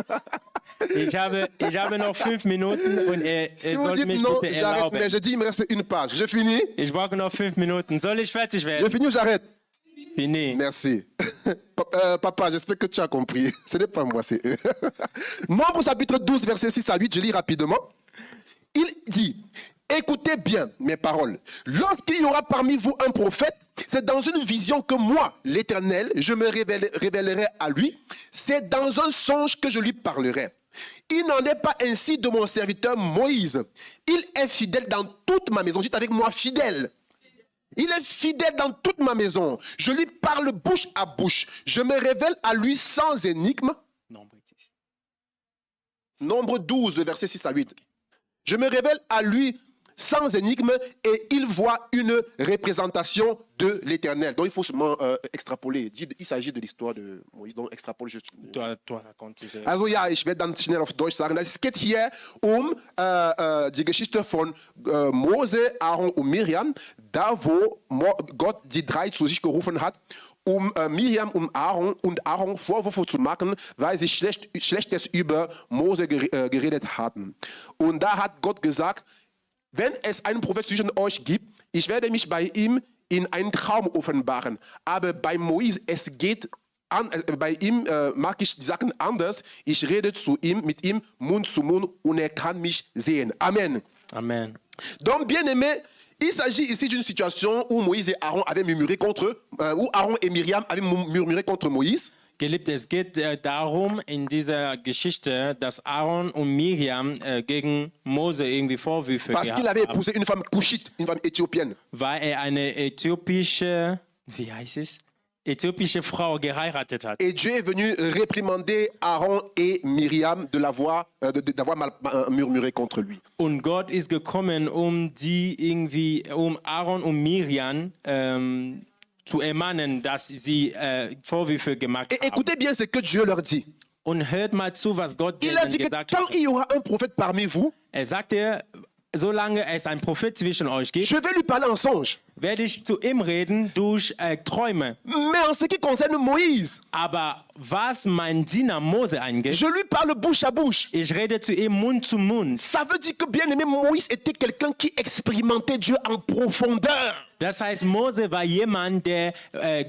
Ich habe noch 5 Minuten und Si vous sollte dites mich non, bitte j'arrête, erlauben. mais je dis il me reste une page. Je finis. Ich brauche noch 5 Minuten. Soll ich fertig Je werden? finis ou j'arrête? Fini. Merci. Papa, j'espère que tu as compris. Ce n'est pas moi, c'est eux. Nombre chapitre 12, verset 6 à 8, je lis rapidement. Il dit, écoutez bien mes paroles. Lorsqu'il y aura parmi vous un prophète, c'est dans une vision que moi, l'Éternel, je me révélerai à lui. C'est dans un songe que je lui parlerai. Il n'en est pas ainsi de mon serviteur Moïse. Il est fidèle dans toute ma maison. Dites avec moi, fidèle. Il est fidèle dans toute ma maison. Je lui parle bouche à bouche. Je me révèle à lui sans énigme. Nombre 12, verset 6 à 8. Je me révèle à lui sans énigme et il voit une représentation de l'Éternel. Donc il faut seulement extrapoler. Il s'agit de l'histoire de Moïse. Donc extrapole juste. Du racontes diese. Also ja, ich werde dann schnell auf Deutsch sagen. Es geht hier um die Geschichte von Mose, Aaron und Miriam, da wo Gott die drei zu sich gerufen hat, um Miriam und Aaron Vorwürfe zu machen, weil sie Schlechtes über Mose geredet hatten. Und da hat Gott gesagt, wenn es einen Prophet zwischen euch gibt, ich werde mich bei ihm in einen Traum offenbaren. Aber bei Moïse, es geht bei ihm mag ich die Sachen anders. Ich rede mit ihm Mund zu Mund und er kann mich sehen. Amen. Amen. Donc, bien aimé, il s'agit ici d'une situation où Moïse et Aaron avaient murmuré où Aaron et Myriam avaient murmuré contre Moïse. Geliebte, es geht darum in dieser Geschichte, dass Aaron und Miriam gegen Mose irgendwie Vorwürfe Parce qu'il gehabt avait haben, épousé une femme couchite, une femme éthiopienne. weil er eine äthiopische, wie heißt es? Äthiopische Frau geheiratet hat. Et Dieu est venu réprimander Aaron et Myriam d'avoir murmuré contre lui. Und Gott ist gekommen, um Aaron und Miriam zu ermahnen, dass sie Vorwürfe gemacht Et haben. écoutez bien ce que Dieu leur dit. Und hört mal zu, was Gott Il a denen dit que gesagt tant hat. il y aura un prophète parmi vous, Er sagte, solange es einen Prophet zwischen euch gibt, je vais lui parler en songe. werde ich zu ihm reden durch Träume. Mais en ce qui concerne Moïse, Aber was mein Diener Mose angeht, je lui parle bouche à bouche. ich rede zu ihm Mund zu Mund. Ça veut dire que bien aimé Moïse était quelqu'un qui expérimentait Dieu en profondeur. Das heißt, Mose war jemand, der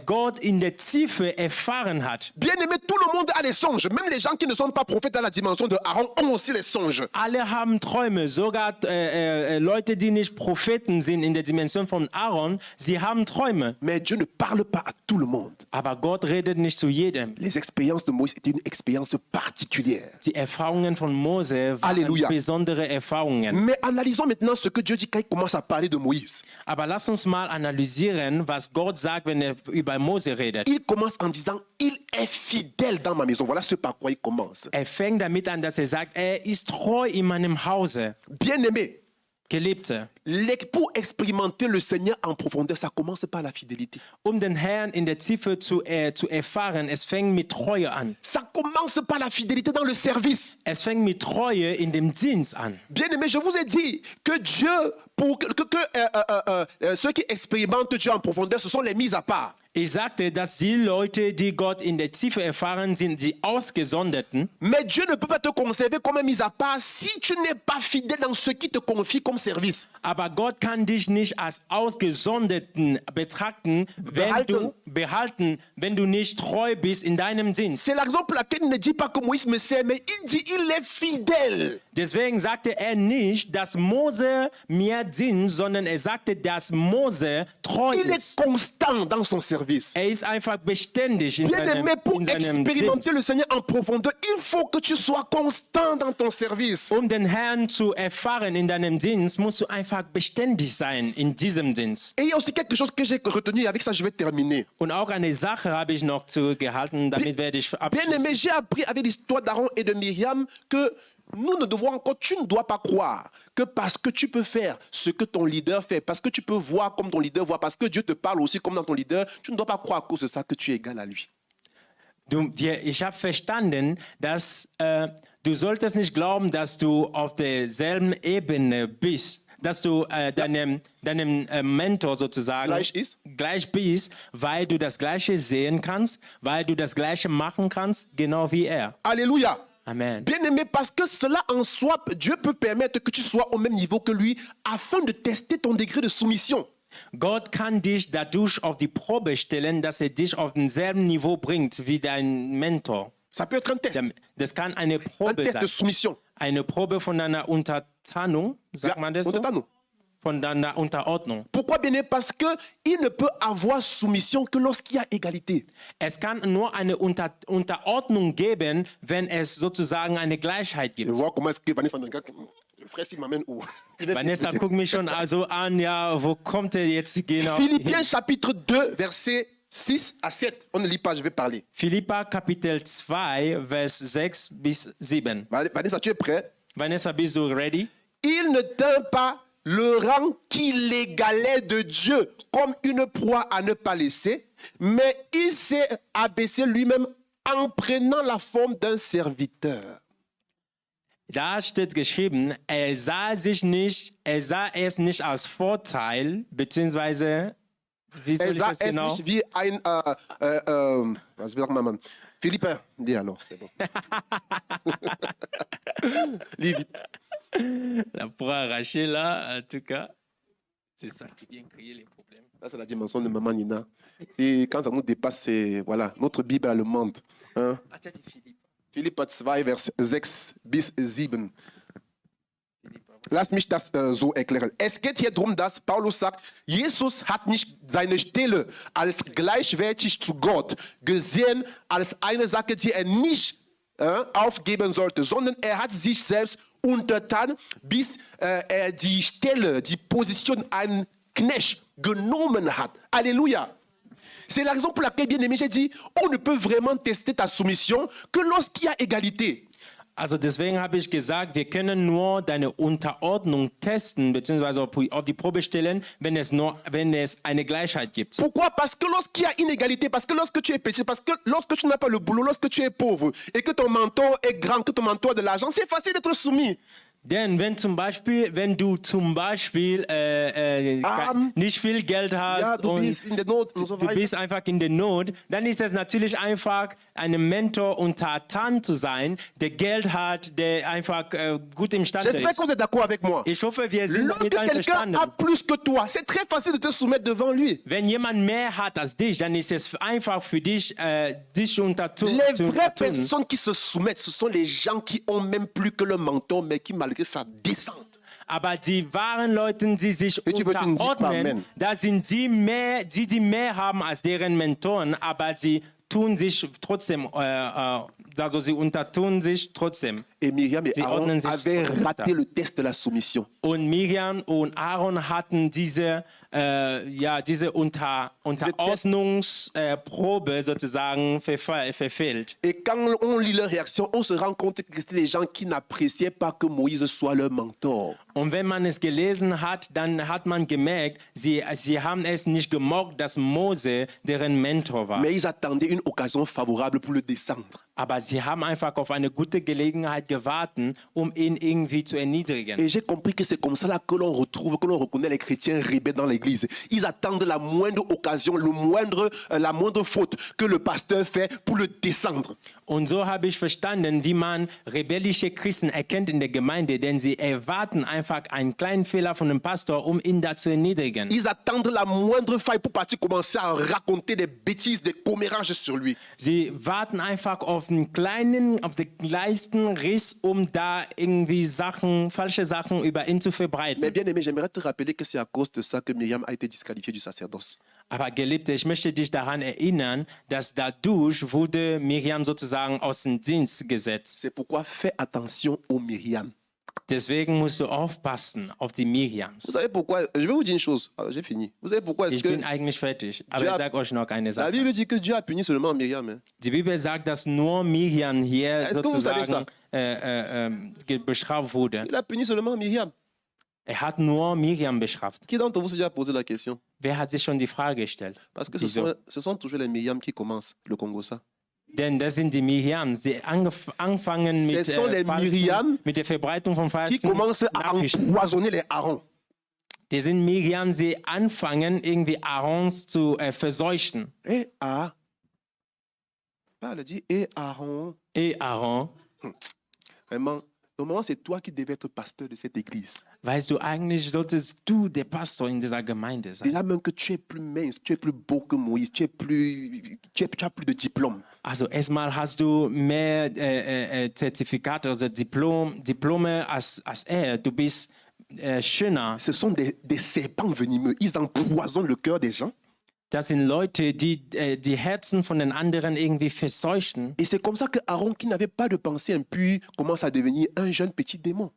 Gott in der Tiefe erfahren hat. Bien aimé, tout le monde a des songes. Même les gens qui ne sont pas prophètes dans la dimension de Aaron ont aussi les songes. Alle haben Träume, sogar Leute, die nicht Propheten sind in der Dimension von Aaron, sie haben Träume. Mais Dieu ne parle pas à tout le monde. Aber Gott redet nicht zu jedem. Les expériences de Moïse étaient une expérience particulière. Die Erfahrungen von Mose waren Alléluia. besondere Erfahrungen. Mais analysons maintenant ce que Dieu dit quand il commence à parler de Moïse. Aber lass uns mal analysieren, was Gott sagt, wenn er über Mose redet. Il commence en disant, il est fidèle dans ma maison. Voilà ce par quoi il commence. Er fängt damit an, dass er sagt, er ist treu in meinem Hause. Bien aimé, Geliebte, pour expérimenter le Seigneur en profondeur, ça commence par la fidélité. den Herrn in der Tiefe zu erfahren, es fängt mit Treue an. Ça commence par la fidélité dans le service. Es fängt mit Treue in dem Dienst an. Bien aimé, je vous ai dit que Dieu, ceux qui expérimentent Dieu en profondeur, ce sont les mis à part. Ich sagte, dass die Leute, die Gott in der Tiefe erfahren, sind die Ausgesonderten. Mais Dieu ne peut pas te conserver comme un mis à part si tu n'es pas fidèle dans ce qu'il te confie comme service. Aber Gott kann dich nicht als Ausgesonderten betrachten, wenn du nicht treu bist in deinem Dienst. C'est la raison pour laquelle il ne dit pas que Moïse me sert, mais il dit il est fidèle. Deswegen sagte er nicht, dass Mose mir dient, sondern er sagte, dass Mose treu Il est ist. constant dans son service. Er ist einfach beständig in Bien aimé, pour seinem expérimenter Dienst. le Seigneur en profondeur, il faut que tu sois constant dans ton service. Um den Herrn zu erfahren in deinem Dienst, musst du einfach beständig sein in diesem Dienst. Et il y a aussi quelque chose que j'ai retenu, et avec ça je vais terminer. Und auch eine Sache habe ich noch gehalten, damit werde ich Bien abschließen. aimé, j'ai appris avec l'histoire d'Aaron et de Myriam que nous ne devons encore, tu ne dois pas croire que parce que tu peux faire ce que ton leader fait, parce que tu peux voir comme ton leader voit, parce que Dieu te parle aussi comme dans ton leader, tu ne dois pas croire à cause de ça que tu es égal à lui. Ich habe verstanden, dass du solltest nicht glauben, dass du auf derselben Ebene bist, dass du deinem Mentor sozusagen gleich bist, weil du das Gleiche sehen kannst, weil du das Gleiche machen kannst, genau wie er. Alléluia. Amen. Bien aimé, parce que cela en soi, Dieu peut permettre que tu sois au même niveau que lui afin de tester ton degré de soumission. Gott kann dich dadurch auf die Probe stellen, dass er dich auf denselben Niveau bringt wie dein Mentor. Ça peut être un test, Das kann eine un Probe test de sein. soumission. Eine Probe von deiner Untertanung, sagt man das so? Untertanung. Von deiner Unterordnung. Pourquoi bien aimé? Parce qu'il ne peut avoir soumission que lorsqu'il y a égalité. Es kann nur eine Unterordnung geben, wenn es sozusagen eine Gleichheit Je gibt. vois comment est-ce que Vanessa me regarde. Le frère s'il m'amène où? Vanessa guckt mich schon also an, ja, wo kommt er jetzt genau hin? Philippiens chapitre 2, versets 6 à 7. On ne lit pas, je vais parler. Philippa Kapitel 2, Vers 6 bis 7. Vanessa, tu es prêt? Vanessa, bist du ready? Il ne tint pas le rang qui l'égalait de Dieu comme une proie à ne pas laisser, mais il s'est abaissé lui-même en prenant la forme d'un serviteur. Da steht geschrieben, er sah es nicht als Vorteil, beziehungsweise, wie soll ich das Er genau? ist wie ein, was sagt man? Philippin, dis alors, c'est bon. Lis vite. La proie arrachée là, en tout cas, c'est ça qui vient créer les problèmes. Ça, c'est la dimension de Maman Nina. Quand ça nous dépasse, c'est voilà, notre Bible allemande. Hein? Philipper 2, Vers 6 bis 7. Lass mich das so erklären. Es geht hier darum, dass Paulus sagt, Jesus hat nicht seine Stelle als gleichwertig zu Gott gesehen, als eine Sache, die er nicht aufgeben sollte, sondern er hat sich selbst untertan, bis er die Stelle, die Position einen Knecht genommen hat. Alléluia. C'est la raison pour laquelle, bien aimé, j'ai dit, on ne peut vraiment tester ta soumission que lorsqu'il y a égalité. Also deswegen habe ich gesagt, wir können nur deine Unterordnung testen, beziehungsweise auf die Probe stellen, wenn es eine Gleichheit gibt. Pourquoi? Parce que lorsqu'il y a inégalité, parce que lorsque tu es petit, parce que lorsque tu n'as pas le boulot, lorsque tu es pauvre et que ton mentor est grand, que ton mentor a de l'argent, c'est facile d'être soumis. Denn wenn du zum Beispiel nicht viel Geld hast Ja, du und bist in der Not und so du weiter. bist einfach in der Not, dann ist es natürlich einfach, einem Mentor untertan zu sein, der Geld hat, der einfach gut imstande J'espère ist. que vous êtes d'accord avec moi. Ich hoffe, wir sind Lorsque damit quelqu'un einverstanden. a plus que toi, c'est très facile de te soumettre devant lui. Wenn jemand mehr hat als dich, dann ist es einfach für dich, dich zu Les vraies untertun. personnes qui se soumettent, ce sont les gens qui ont même plus que le mentor, mais qui malgré ça descendent. Aber die wahren Leute, die sich Et tu veux, tu ne dis pas unterordnen, Amen. da sind die mehr haben als deren Mentoren, aber sie tun sich trotzdem, also sie untertun sich trotzdem. Et Myriam et Sie Aaron ordnen sich avaient unter. raté le test de la soumission. Und Miriam und Aaron hatten diese Unterordnungsprobe sozusagen verfehlt. Et quand on lit leur réaction, on se rend compte que c'était des gens qui n'appréciaient pas que Moïse soit leur mentor. Und wenn man es gelesen hat, dann hat man gemerkt, sie haben es nicht gemocht, dass Mose deren Mentor war. Mais ils attendaient une occasion favorable pour le descendre. Aber sie haben einfach auf eine gute Gelegenheit gewartet, um ihn irgendwie zu erniedrigen. Et j'ai compris que c'est comme ça là que l'on retrouve, que l'on reconnaît les chrétiens rebelles dans l'église. Ils attendent la moindre occasion, la moindre faute que le pasteur fait pour le descendre. Und so habe ich verstanden, wie man rebellische Christen erkennt in der Gemeinde, denn sie erwarten einfach einen kleinen Fehler von dem Pastor, um ihn da zu erniedrigen. Ils attendent la moindre faille pour partir commencer à raconter des bêtises, des commérages sur lui. Sie warten einfach auf den kleinsten Riss, um da irgendwie falsche Sachen über ihn zu Mais verbreiten. bien aimé, j'aimerais te rappeler que c'est à cause de ça que Myriam a été disqualifiée du sacerdoce. Aber Geliebte, ich möchte dich daran erinnern, dass dadurch wurde Miriam sozusagen aus dem Dienst gesetzt. C'est pourquoi fais attention aux Myriam. Deswegen musst du aufpassen auf die Miriams. Vous savez pourquoi? Je vais vous dire une chose. Ah, j'ai fini. Vous savez pourquoi est-ce Ich que bin eigentlich fertig, aber Dieu ich a- sage euch noch eine la Sache. Bible dit que Dieu a puni seulement Myriam. Hein? Die Bibel sagt, dass nur Miriam hier Est-ce que vous savez sozusagen bestraft wurde. Il a puni seulement Myriam. Er hat nur Miriam bestraft. Qui d'entre vous s'est déjà posé la question? Wer hat sich schon die Frage gestellt? Parce que Wieso? ce sont toujours les Myriam qui commencent le Congo ça. Denn das sind die Miriams, die anfangen mit, Ce sont les Miriam mit der Verbreitung von Qui falschen commencent à Nachrichten. empoisonner les Aaron. Die sind Miriam, die anfangen irgendwie Aarons zu verseuchen. Et à. Elle dit, et Aaron. Et Aaron, Vraiment, normalement, c'est toi qui devais être pasteur de cette église. weißt du, eigentlich solltest du der Pastor in dieser Gemeinde sein. Déjà même que tu es plus mince, tu es plus beau que Moïse, tu as plus de diplôme. Also erstmal hast du mehr Zertifikate, also Diplome als er. Du bist schöner. Ce sont des serpents venimeux. Ils empoisonnent le cœur des gens. Das sind Leute, die die Herzen von den anderen irgendwie verseuchen. Et c'est comme ça que Aaron, qui n'avait pas de pensée impure, commence à devenir un jeune petit démon.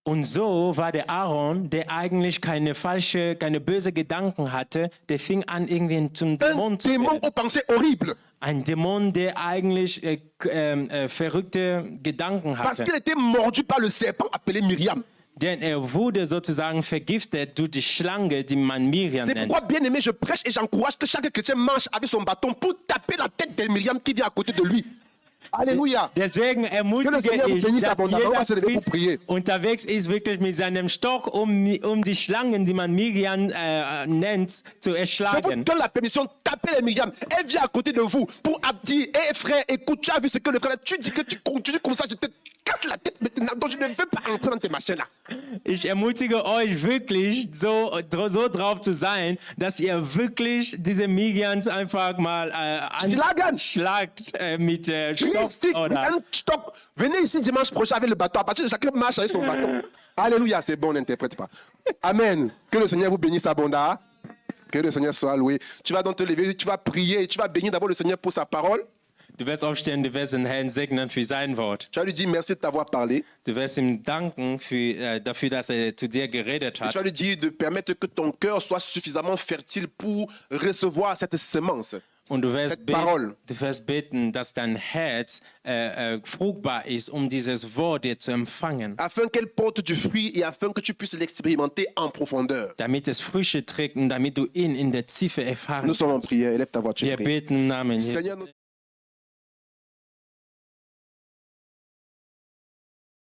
Und so war der Aaron, der eigentlich keine böse Gedanken hatte, der fing an irgendwie zum Un Dämon zu démon werden. aux pensées horribles. Ein Dämon, der eigentlich verrückte Gedanken Parce hatte. qu'il était mordu par le serpent appelé Myriam. Denn er wurde sozusagen vergiftet durch die Schlange, die man Miriam C'est nennt. pourquoi, bien aimé, je prêche et j'encourage que chaque chrétien marche avec son bâton pour taper la tête de Myriam qui vient à côté de lui. Alléluia. Deswegen Que le ermutige Seigneur vous ich, bénisse dass abondamment. On va se jeder lever pour Christ prier. unterwegs ist, wirklich mit seinem Stock, um die Schlangen, die man Miriam nennt, zu Je vous erschlagen. donne la permission, tapez les Myriam. Elle vient à côté de vous pour dire, hé frère, écoute, tu as vu ce que le frère a. Tu dis que tu continues comme ça, je te casse la tête maintenant, donc je ne veux pas entrer dans tes machin là. Ich ermutige euch wirklich, so drauf zu sein, dass ihr wirklich diese Migrants einfach mal Schlagen. anschlagt mit Stock Stick, oder... un stock. Venez ici dimanche prochain avec le bâton. À partir de chacun marche avec son bâton. Alléluia, c'est bon, n'interprète pas. Amen. Que le Seigneur vous bénisse abondamment. Que le Seigneur soit loué. Tu vas donc te lever, tu vas prier, tu vas bénir d'abord le Seigneur pour sa parole. Du wirst aufstehen, du wirst den Herrn segnen für sein Wort. Tu vas lui dire merci de t'avoir parlé. Du wirst ihm danken dafür, dass er zu dir geredet Et hat. tu vas lui dire de permettre que ton cœur soit suffisamment fertile pour recevoir cette semence. Und du wirst, Cette parole. du wirst beten, dass dein Herz fruchtbar ist, um dieses Wort dir zu empfangen. Afin qu'elle porte du fruit et afin que tu puisses l'expérimenter en profondeur. Damit es Früchte trägt und damit du ihn in der Tiefe erfahren Nous sommes en kannst. prière. Élève ta voix, tu Wir pries. beten im Namen Seigneur, Jesus. nous